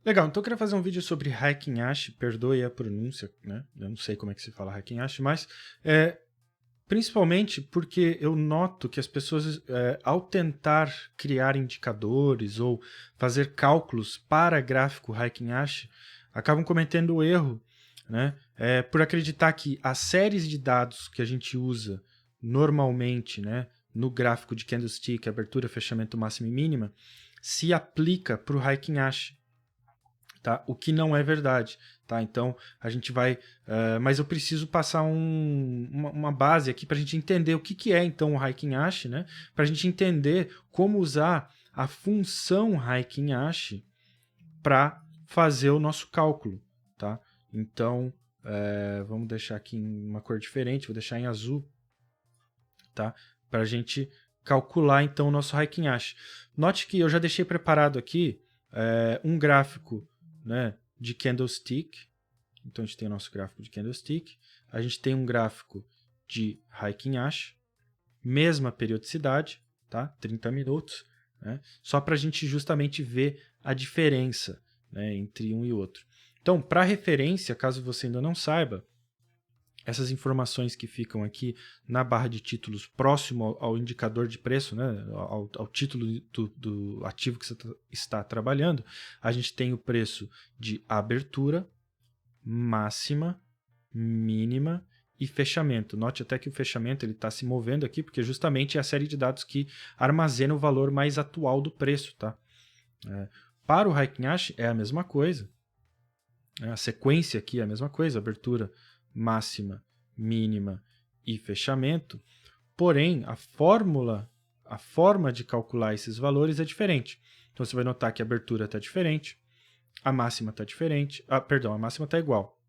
Legal, então eu queria fazer um vídeo sobre Hacking Ash, perdoe a pronúncia, né? Eu não sei como é que se fala Hacking Ash, mas principalmente porque eu noto que as pessoas, ao tentar criar indicadores ou fazer cálculos para gráfico Hacking Ash, acabam cometendo o erro, né? Por acreditar que as séries de dados que a gente usa normalmente, né, no gráfico de candlestick, abertura, fechamento, máxima e mínima, se aplica para o Hacking Ash. Tá? O que não é verdade. Tá? Então, a gente vai... mas eu preciso passar uma base aqui para a gente entender o que é, então, o Hacking Ash, né? Para a gente entender como usar a função Hacking Ash para fazer o nosso cálculo. Tá? Então, vamos deixar aqui em uma cor diferente, vou deixar em azul, tá? Para a gente calcular, então, o nosso Hacking Ash. Note que eu já deixei preparado aqui um gráfico, né, de candlestick. Então a gente tem o nosso gráfico de candlestick, a gente tem um gráfico de Hacking Ash, mesma periodicidade, tá? 30 minutos, né? Só para a gente justamente ver a diferença, né, entre um e outro. Então, para referência, caso você ainda não saiba, essas informações que ficam aqui na barra de títulos próximo ao indicador de preço, né, ao título do ativo que você está trabalhando, a gente tem o preço de abertura, máxima, mínima e fechamento. Note até que o fechamento está se movendo aqui, porque justamente é a série de dados que armazena o valor mais atual do preço. Tá? Para o Hacking Ash é a mesma coisa. A sequência aqui é a mesma coisa, abertura, máxima, mínima e fechamento. Porém, a forma de calcular esses valores é diferente. Então você vai notar que a abertura está diferente, a máxima está diferente, a máxima está igual.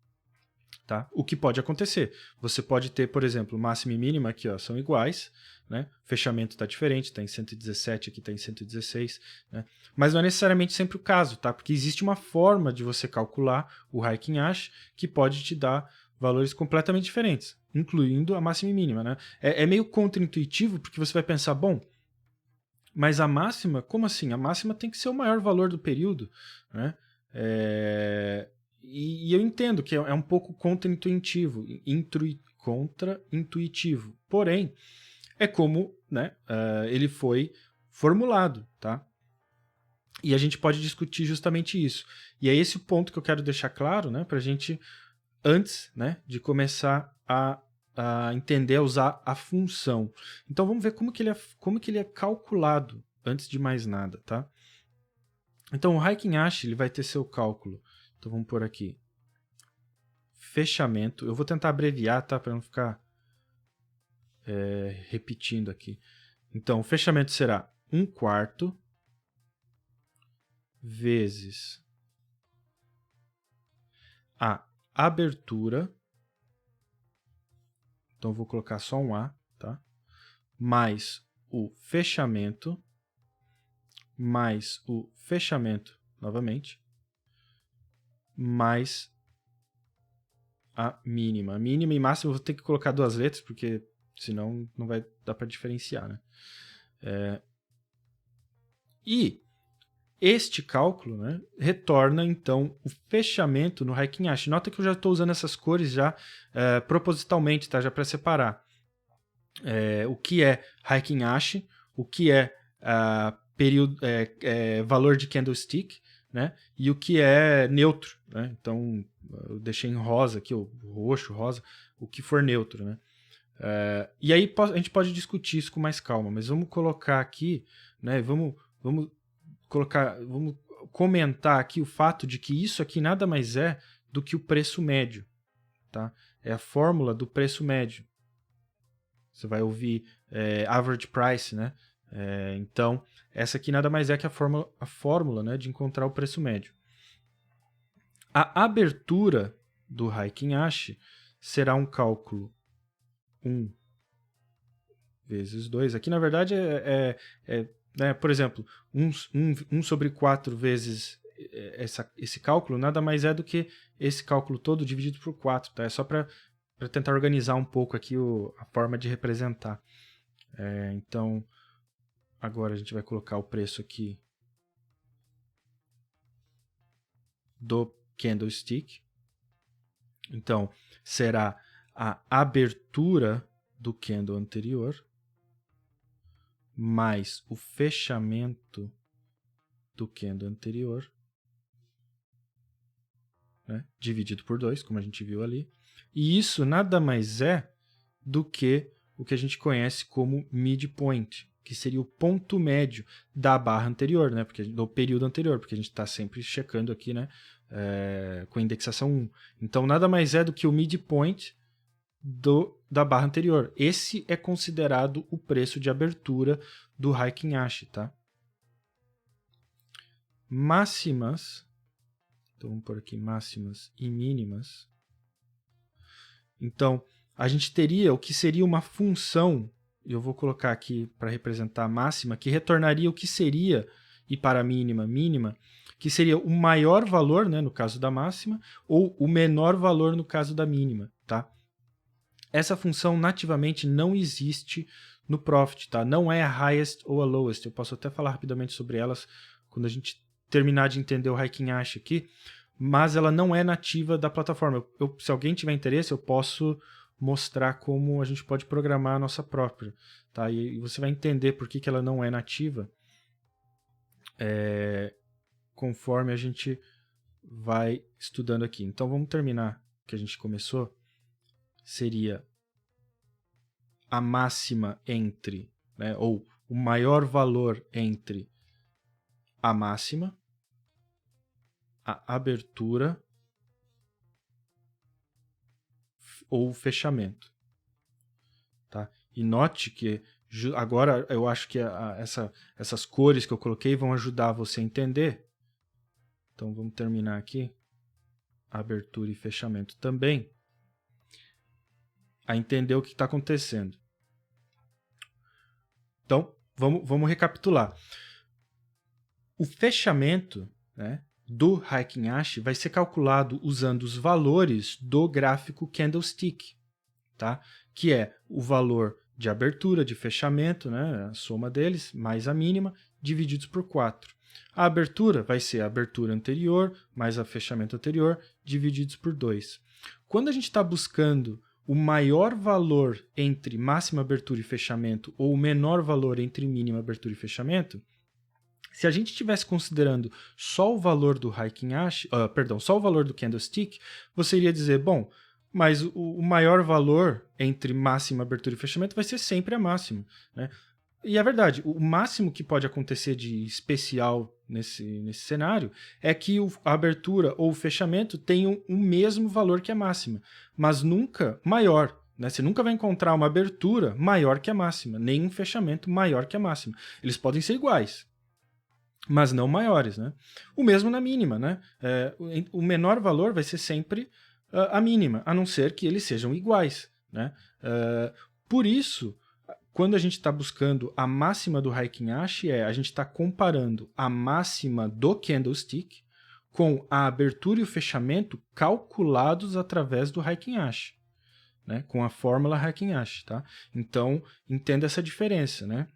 Tá? O que pode acontecer? Você pode ter, por exemplo, máxima e mínima aqui ó, são iguais, né? Fechamento está diferente, está em 117, aqui está em 116, né? Mas não é necessariamente sempre o caso, tá? Porque existe uma forma de você calcular o Hacking Ash que pode te dar valores completamente diferentes, incluindo a máxima e mínima. Né? É meio contraintuitivo, porque você vai pensar, bom, mas a máxima, como assim? A máxima tem que ser o maior valor do período, né? E eu entendo que é um pouco contra-intuitivo, contra-intuitivo. Porém, é como, né, ele foi formulado, tá? E a gente pode discutir justamente isso. E é esse o ponto que eu quero deixar claro, né, para a gente, antes, né, de começar a entender, a usar a função. Então vamos ver como que ele é calculado antes de mais nada, tá? Então o Hacking Ash ele vai ter seu cálculo. Então vamos por aqui. Fechamento. Eu vou tentar abreviar, tá? Para não ficar repetindo aqui. Então o fechamento será 1/4 vezes a abertura. Então vou colocar só um A, tá? Mais o fechamento, mais o fechamento novamente, mais a mínima. A mínima e máxima eu vou ter que colocar duas letras, porque senão não vai dar para diferenciar. Né? E este cálculo, né, retorna então o fechamento no Hacking Ash. Nota que eu já estou usando essas cores já propositalmente, tá? Já para separar o que é Hacking Ash, o que é valor de candlestick, né, e o que é neutro. Né? Então eu deixei em rosa aqui, o roxo, rosa, o que for neutro. Né? E aí a gente pode discutir isso com mais calma, mas vamos colocar aqui, né, vamos comentar aqui o fato de que isso aqui nada mais é do que o preço médio. Tá? É a fórmula do preço médio. Você vai ouvir average price, né? Então, essa aqui nada mais é que a fórmula, né, de encontrar o preço médio. A abertura do Hacking Ash será um cálculo 1 vezes 2. Aqui, na verdade, né, por exemplo, 1 sobre 4 vezes esse cálculo nada mais é do que esse cálculo todo dividido por 4. Tá? É só para tentar organizar um pouco aqui a forma de representar. Então, agora a gente vai colocar o preço aqui do candlestick. Então, será a abertura do candle anterior mais o fechamento do candle anterior, né, dividido por 2, como a gente viu ali. E isso nada mais é do que o que a gente conhece como midpoint, que seria o ponto médio da barra anterior, né, do período anterior, porque a gente está sempre checando aqui, né, com a indexação 1. Então, nada mais é do que o midpoint da barra anterior. Esse é considerado o preço de abertura do Heikin Ashi, tá? Máximas, então vamos por aqui máximas e mínimas. Então, a gente teria o que seria uma função, e eu vou colocar aqui para representar a máxima, que retornaria o que seria, e para a mínima, mínima, que seria o maior valor, né, no caso da máxima, ou o menor valor no caso da mínima, tá? Essa função nativamente não existe no Profit, tá? Não é a highest ou a lowest. Eu posso até falar rapidamente sobre elas quando a gente terminar de entender o Heikin Ashi aqui, mas ela não é nativa da plataforma. Se alguém tiver interesse, eu posso mostrar como a gente pode programar a nossa própria, tá? E você vai entender por que ela não é nativa conforme a gente vai estudando aqui. Então vamos terminar o que a gente começou. Seria a máxima entre, né, ou o maior valor entre a máxima, a abertura ou o fechamento. Tá? E note que agora eu acho que essas cores que eu coloquei vão ajudar você a entender. Então vamos terminar aqui. Abertura e fechamento também. A entender o que está acontecendo. Então, vamos recapitular. O fechamento, né, do Heikin Ashi vai ser calculado usando os valores do gráfico candlestick, tá? Que é o valor de abertura, de fechamento, né, a soma deles, mais a mínima, divididos por 4. A abertura vai ser a abertura anterior, mais o fechamento anterior, divididos por 2. Quando a gente está buscando o maior valor entre máxima abertura e fechamento ou o menor valor entre mínima abertura e fechamento, se a gente estivesse considerando só o valor do Heikin Ashi, só o valor do candlestick, você iria dizer, bom, mas o maior valor entre máxima abertura e fechamento vai ser sempre a máxima, né? E é verdade, o máximo que pode acontecer de especial nesse cenário é que a abertura ou o fechamento tenham o mesmo valor que a máxima, mas nunca maior, né? Você nunca vai encontrar uma abertura maior que a máxima, nem um fechamento maior que a máxima. Eles podem ser iguais, mas não maiores, né? O mesmo na mínima, né? O menor valor vai ser sempre a mínima, a não ser que eles sejam iguais, né? Por isso, quando a gente está buscando a máxima do Heikin Ashi, a gente está comparando a máxima do candlestick com a abertura e o fechamento calculados através do Heikin Ashi, né? Com a fórmula Heikin Ashi, tá? Então, entenda essa diferença, né?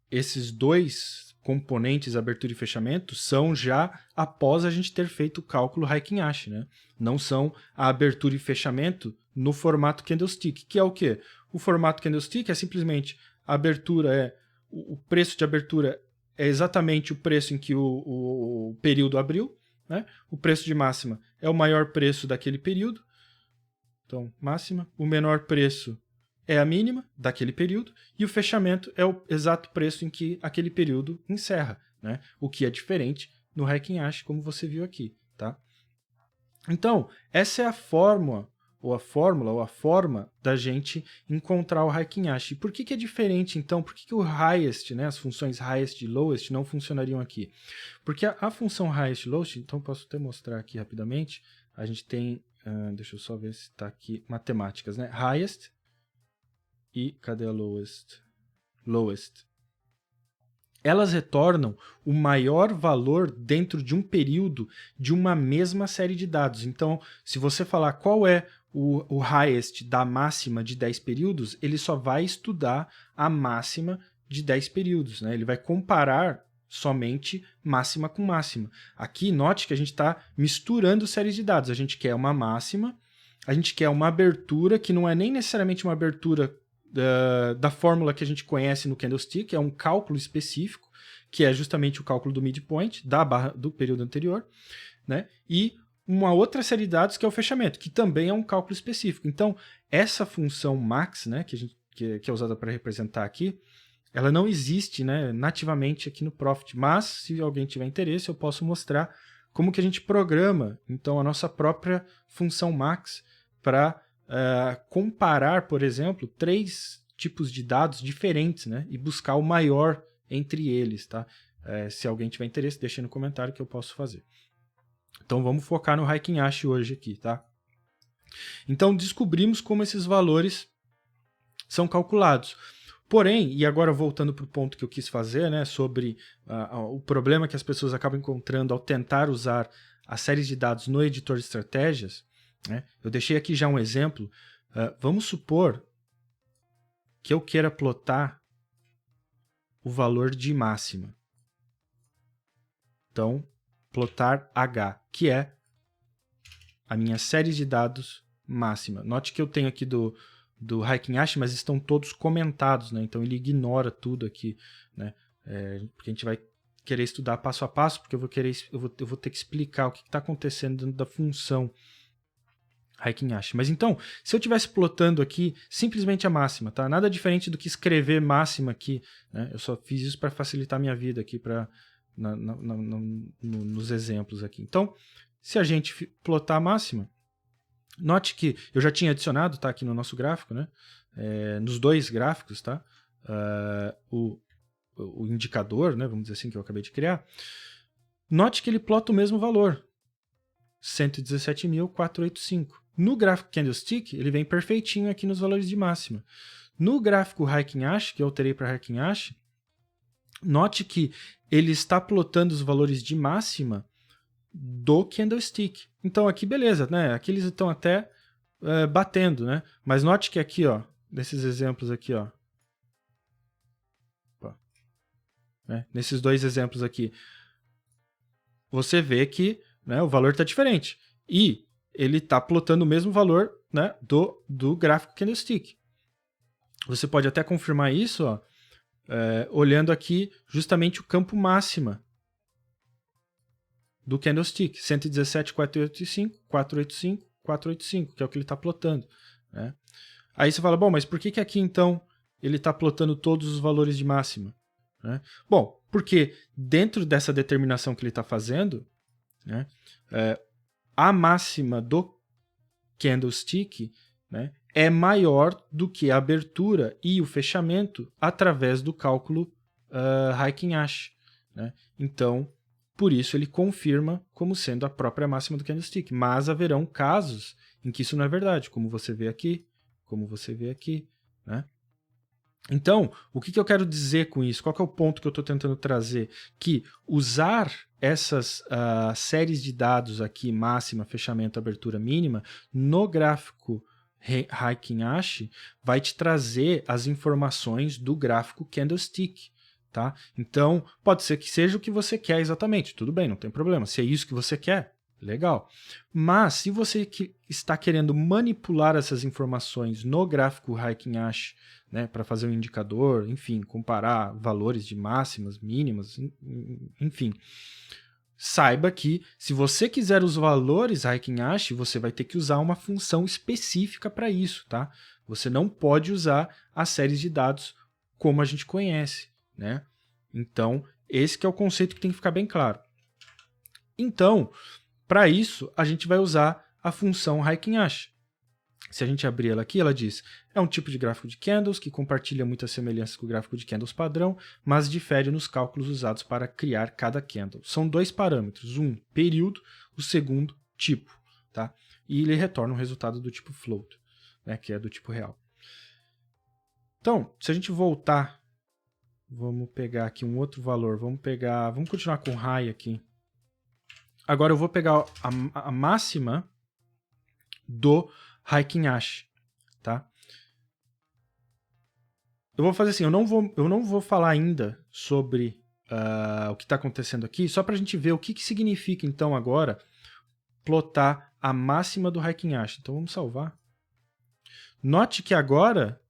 Esses dois componentes, abertura e fechamento, são já após a gente ter feito o cálculo Heikin Ashi, né? Não são a abertura e fechamento no formato candlestick, que é o quê? O formato candlestick é simplesmente a abertura o preço de abertura é exatamente o preço em que o período abriu, né? O preço de máxima é o maior preço daquele período, então máxima, o menor preço é a mínima daquele período, e o fechamento é o exato preço em que aquele período encerra, né? O que é diferente no Heikin Ashi, como você viu aqui, tá? Então, essa é a forma da gente encontrar o Heikin Ashi. Por que é diferente, então? Por que o highest, né, as funções highest e lowest não funcionariam aqui? Porque a função highest e lowest, então posso até mostrar aqui rapidamente, a gente tem, deixa eu só ver se está aqui, matemáticas, né? Highest e cadê a lowest? Lowest. Elas retornam o maior valor dentro de um período de uma mesma série de dados. Então, se você falar qual é o highest da máxima de 10 períodos, ele só vai estudar a máxima de 10 períodos, né? Ele vai comparar somente máxima com máxima. Aqui, note que a gente está misturando séries de dados. A gente quer uma máxima, a gente quer uma abertura, que não é nem necessariamente uma abertura da fórmula que a gente conhece no candlestick, é um cálculo específico, que é justamente o cálculo do midpoint, da barra do período anterior, né? E uma outra série de dados que é o fechamento, que também é um cálculo específico. Então, essa função max, né, que é usada para representar aqui, ela não existe, né, nativamente aqui no Profit, mas se alguém tiver interesse, eu posso mostrar como que a gente programa então a nossa própria função max para comparar, por exemplo, 3 tipos de dados diferentes, né, e buscar o maior entre eles. Tá? Se alguém tiver interesse, deixa no comentário que eu posso fazer. Então vamos focar no Heikin Ashi hoje aqui. Tá? Então descobrimos como esses valores são calculados. Porém, e agora voltando para o ponto que eu quis fazer, né, sobre o problema que as pessoas acabam encontrando ao tentar usar as séries de dados no editor de estratégias, né, eu deixei aqui já um exemplo. Vamos supor que eu queira plotar o valor de máxima. Então, plotar H, que é a minha série de dados máxima. Note que eu tenho aqui do Heikin Ashi, mas estão todos comentados, né? Então ele ignora tudo aqui, né? Porque a gente vai querer estudar passo a passo, porque eu vou ter que explicar o que está acontecendo dentro da função Heikin Ashi. Mas então, se eu estivesse plotando aqui simplesmente a máxima, tá? Nada diferente do que escrever máxima aqui, né? Eu só fiz isso para facilitar a minha vida aqui nos exemplos aqui. Então, se a gente plotar a máxima, note que eu já tinha adicionado, tá, aqui no nosso gráfico, né? Nos dois gráficos, tá? O indicador, né, vamos dizer assim, que eu acabei de criar. Note que ele plota o mesmo valor, 117.485. No gráfico Candlestick, ele vem perfeitinho aqui nos valores de máxima. No gráfico Heikin Ashi, que eu alterei para Heikin Ashi, note que ele está plotando os valores de máxima do candlestick. Então aqui beleza, né? Aqui eles estão até batendo, né? Mas note que aqui, ó, nesses exemplos aqui, ó, né? Nesses dois exemplos aqui, você vê que, né, o valor está diferente e ele está plotando o mesmo valor, né, do gráfico candlestick. Você pode até confirmar isso, ó, olhando aqui justamente o campo máxima do candlestick, 117.485, 485, 485, que é o que ele está plotando. Né? Aí você fala, bom, mas por que aqui então ele está plotando todos os valores de máxima? Né? Bom, porque dentro dessa determinação que ele está fazendo, né, a máxima do candlestick, né, é maior do que a abertura e o fechamento através do cálculo Heikin Ashi. Né? Então, por isso ele confirma como sendo a própria máxima do candlestick. Mas haverão casos em que isso não é verdade, como você vê aqui, né? Então, o que eu quero dizer com isso? Qual que é o ponto que eu estou tentando trazer? Que usar essas séries de dados aqui, máxima, fechamento, abertura, mínima, no gráfico Heikin Ashi, vai te trazer as informações do gráfico Candlestick. Tá? Então, pode ser que seja o que você quer exatamente, tudo bem, não tem problema. Se é isso que você quer, legal. Mas, se você está querendo manipular essas informações no gráfico Heikin Ashi, né, para fazer um indicador, enfim, comparar valores de máximas, mínimas, enfim, saiba que, se você quiser os valores Heikin Ashi, você vai ter que usar uma função específica para isso. Tá? Você não pode usar as séries de dados como a gente conhece. Né? Então, esse que é o conceito que tem que ficar bem claro. Então, para isso, a gente vai usar a função Heikin Ashi. Se a gente abrir ela aqui, ela diz, é um tipo de gráfico de candles que compartilha muitas semelhanças com o gráfico de candles padrão, mas difere nos cálculos usados para criar cada candle. São dois parâmetros, um, período, o segundo, tipo. Tá? E ele retorna um resultado do tipo float, né, que é do tipo real. Então, se a gente voltar, vamos pegar aqui um outro valor, vamos continuar com high aqui. Agora eu vou pegar a máxima do Heikin Ashi, tá? Eu vou fazer assim, eu não vou falar ainda sobre o que está acontecendo aqui, só para a gente ver o que significa, então, agora, plotar a máxima do Heikin-Ashi. Então, vamos salvar. Note que agora,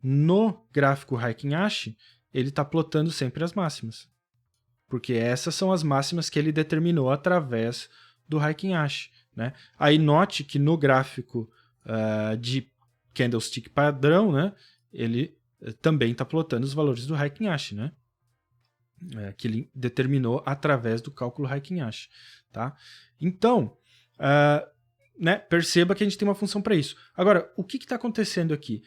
no gráfico Heikin-Ashi, ele está plotando sempre as máximas. Porque essas são as máximas que ele determinou através do Heikin-Ashi, né? Aí note que no gráfico de candlestick padrão, né, ele também está plotando os valores do Heikin-Ashi, né? Que ele determinou através do cálculo Heikin-Ashi. Tá? Então, né, perceba que a gente tem uma função para isso. Agora, o que está acontecendo aqui?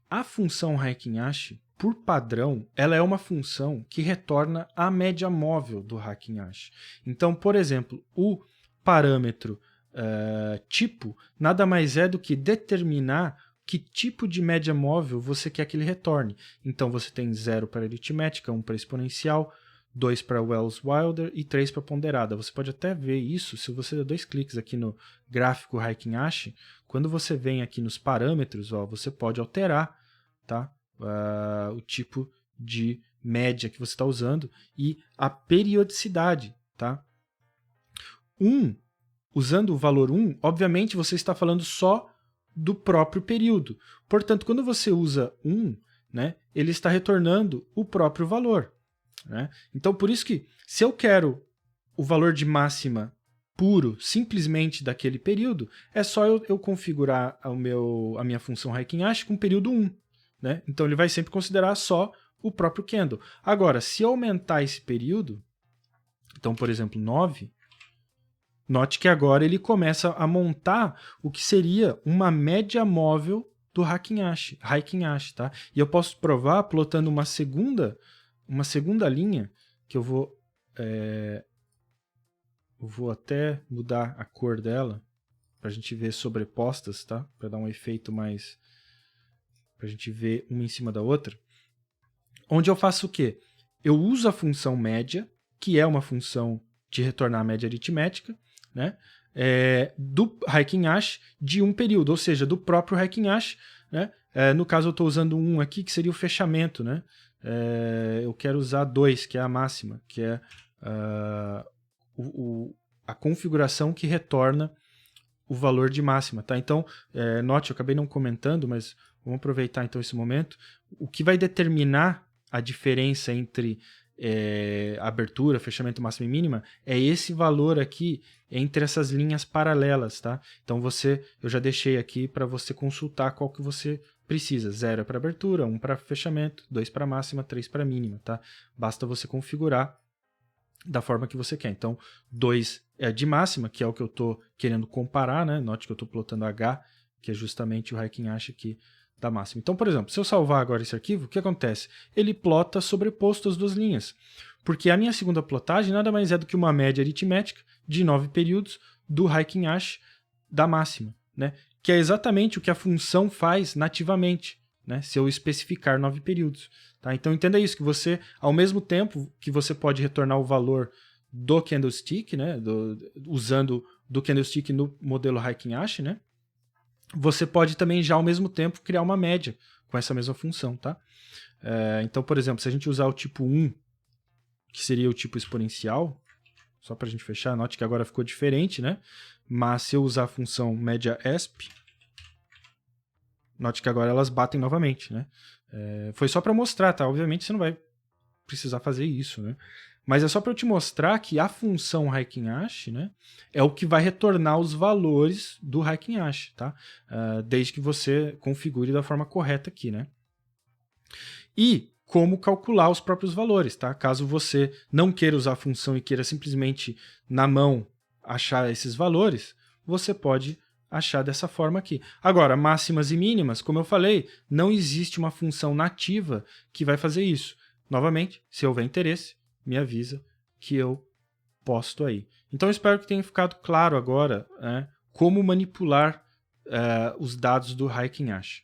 A função Heikin-Ashi, por padrão, ela é uma função que retorna a média móvel do Heikin-Ashi. Então, por exemplo, o parâmetro tipo nada mais é do que determinar que tipo de média móvel você quer que ele retorne. Então, você tem 0 para aritmética, 1 para exponencial, 2 para Wells-Wilder e 3 para ponderada. Você pode até ver isso se você der 2 cliques aqui no gráfico Heikin-Ashi. Quando você vem aqui nos parâmetros, você pode alterar, tá? O tipo de média que você está usando e a periodicidade. Tá? Usando o valor 1, obviamente você está falando só do próprio período. Portanto, quando você usa 1, né, ele está retornando o próprio valor. Né? Então, por isso que, se eu quero o valor de máxima puro, simplesmente daquele período, é só eu configurar a minha função Heikin-Ashi com período 1. Né? Então, ele vai sempre considerar só o próprio candle. Agora, se eu aumentar esse período, então, por exemplo, 9... Note que agora ele começa a montar o que seria uma média móvel do Heikin-Ashi, tá? E eu posso provar plotando uma segunda linha, que eu vou até mudar a cor dela, para a gente ver sobrepostas, tá? Para dar um efeito mais... para a gente ver uma em cima da outra. Onde eu faço o quê? Eu uso a função média, que é uma função de retornar a média aritmética, né, do Heikin-Ashi de um período, ou seja, do próprio Heikin-Ashi. Né? No caso, eu estou usando 1 aqui, que seria o fechamento. Né? Eu quero usar 2, que é a máxima, que é a configuração que retorna o valor de máxima. Tá? Então, note, eu acabei não comentando, mas vamos aproveitar então esse momento. O que vai determinar a diferença entre abertura, fechamento máximo e mínima, é esse valor aqui entre essas linhas paralelas, tá? Então eu já deixei aqui para você consultar qual que você precisa. 0 é para abertura, 1 para fechamento, 2 para máxima, 3 para mínima, tá? Basta você configurar da forma que você quer. Então, 2 é de máxima, que é o que eu estou querendo comparar, né? Note que eu estou plotando H, que é justamente o Heikin-Ashi aqui da máxima. Então, por exemplo, se eu salvar agora esse arquivo, o que acontece? Ele plota sobreposto as duas linhas, porque a minha segunda plotagem nada mais é do que uma média aritmética de 9 períodos do Heikin-Ashi da máxima, né? Que é exatamente o que a função faz nativamente, né? Se eu especificar 9 períodos. Tá? Então, entenda isso, que você, ao mesmo tempo que você pode retornar o valor do candlestick, né? Usando do candlestick no modelo Heikin-Ashi, né? Você pode também já ao mesmo tempo criar uma média com essa mesma função, tá? Então, por exemplo, se a gente usar o tipo 1, que seria o tipo exponencial, só para a gente fechar, note que agora ficou diferente, né? Mas se eu usar a função média ESP, note que agora elas batem novamente, né? Foi só para mostrar, tá? Obviamente você não vai precisar fazer isso, né? Mas é só para eu te mostrar que a função Heikin-Ashi, né, é o que vai retornar os valores do Heikin-Ashi, tá? Desde que você configure da forma correta aqui, né? E como calcular os próprios valores, tá? Caso você não queira usar a função e queira simplesmente na mão achar esses valores, você pode achar dessa forma aqui. Agora, máximas e mínimas, como eu falei, não existe uma função nativa que vai fazer isso. Novamente, se houver interesse, me avisa que eu posto aí. Então, eu espero que tenha ficado claro agora, né, como manipular os dados do Heikin-Ashi.